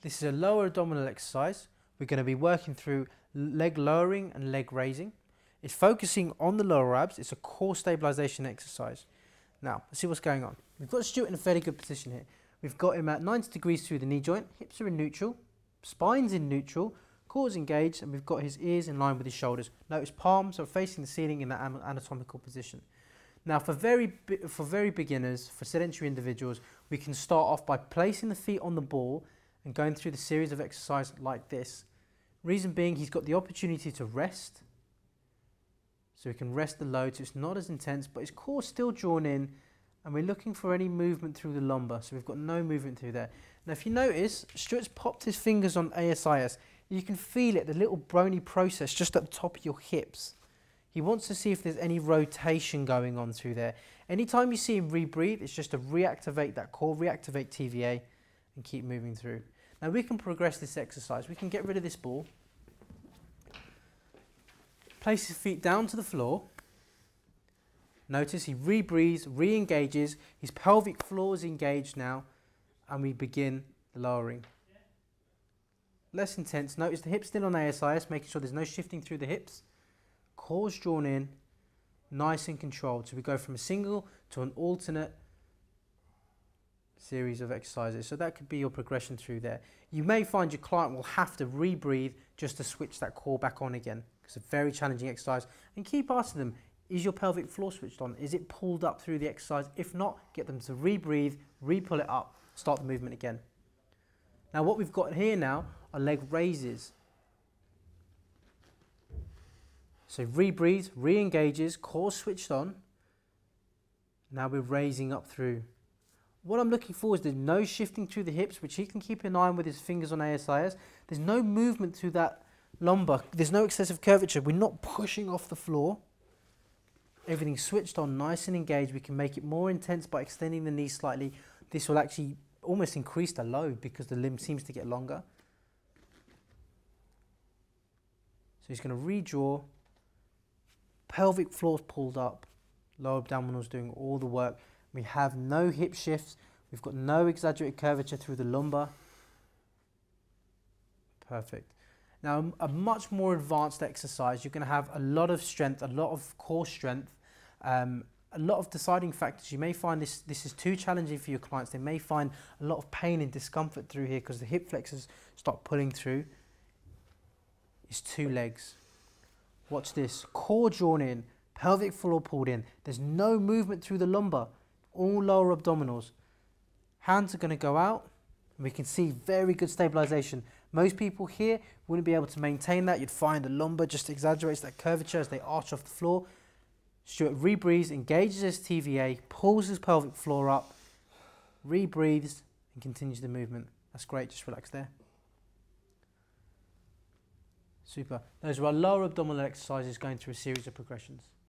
This is a lower abdominal exercise. We're going to be working through leg lowering and leg raising. It's focusing on the lower abs. It's a core stabilisation exercise. Now, let's see what's going on. We've got Stuart in a fairly good position here. We've got him at 90 degrees through the knee joint. Hips are in neutral. Spine's in neutral. Core's engaged. And we've got his ears in line with his shoulders. Notice palms are facing the ceiling in that anatomical position. Now, for very beginners, for sedentary individuals, we can start off by placing the feet on the ball and going through the series of exercises like this. Reason being, he's got the opportunity to rest. So he can rest the load, so it's not as intense, but his core's still drawn in, and we're looking for any movement through the lumbar, so we've got no movement through there. Now if you notice, Stuart's popped his fingers on ASIS. You can feel it, the little bony process just at the top of your hips. He wants to see if there's any rotation going on through there. Anytime you see him rebreathe, it's just to reactivate that core, reactivate TVA, and keep moving through. Now we can progress this exercise. We can get rid of this ball. Place his feet down to the floor. Notice he rebreathes, re-engages, his pelvic floor is engaged now, and we begin the lowering. Less intense. Notice the hips still on ASIS, making sure there's no shifting through the hips. Core's drawn in, nice and controlled. So we go from a single to an alternate series of exercises. So that could be your progression through there. You may find your client will have to rebreathe just to switch that core back on again. It's a very challenging exercise. And keep asking them, is your pelvic floor switched on? Is it pulled up through the exercise? If not, get them to rebreathe, re-pull it up, start the movement again. Now what we've got here now are leg raises. So rebreathes, re-engages, core switched on. Now we're raising up through. What I'm looking for is there's no shifting through the hips, which he can keep in line with his fingers on ASIS. There's no movement through that lumbar. There's no excessive curvature. We're not pushing off the floor. Everything's switched on, nice and engaged. We can make it more intense by extending the knee slightly. This will actually almost increase the load because the limb seems to get longer. So he's going to redraw. Pelvic floor's pulled up. Lower abdominals doing all the work. We have no hip shifts. We've got no exaggerated curvature through the lumbar. Perfect. Now, a much more advanced exercise, you're going to have a lot of strength, a lot of core strength, a lot of deciding factors. You may find this is too challenging for your clients. They may find a lot of pain and discomfort through here because the hip flexors start pulling through. It's two legs. Watch this. Core drawn in, pelvic floor pulled in. There's no movement through the lumbar. All lower abdominals. Hands are going to go out, and we can see very good stabilization. Most people here wouldn't be able to maintain that. You'd find the lumbar just exaggerates that curvature as they arch off the floor. Stuart rebreathes, engages his TVA, pulls his pelvic floor up, rebreathes, and continues the movement. That's great, just relax there. Super. Those are our lower abdominal exercises going through a series of progressions.